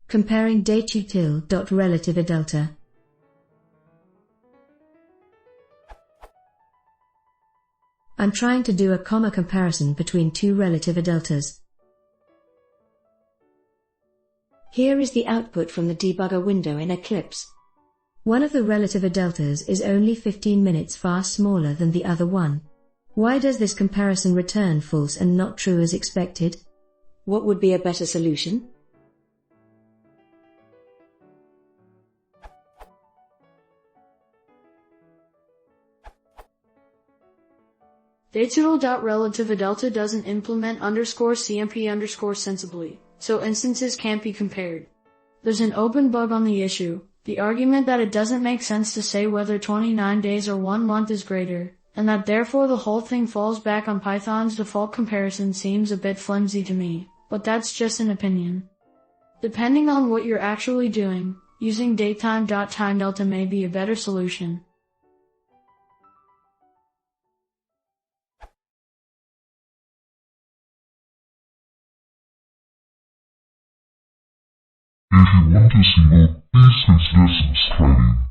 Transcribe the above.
Comparing dateutil.relativedelta. I'm trying to do a comma comparison between two relativedeltas. Here is the output from the debugger window in Eclipse. One of the relativedeltas is only 15 minutes far smaller than the other one. Why does this comparison return false and not true as expected? What would be a better solution? Dateutil.relativedelta doesn't implement _CMP sensibly, so instances can't be compared. There's an open bug on the issue, the argument that it doesn't make sense to say whether 29 days or 1 month is greater, and that therefore the whole thing falls back on Python's default comparison seems a bit flimsy to me, but that's just an opinion. Depending on what you're actually doing, using datetime.timedelta may be a better solution. If you want to see more, please consider subscribing.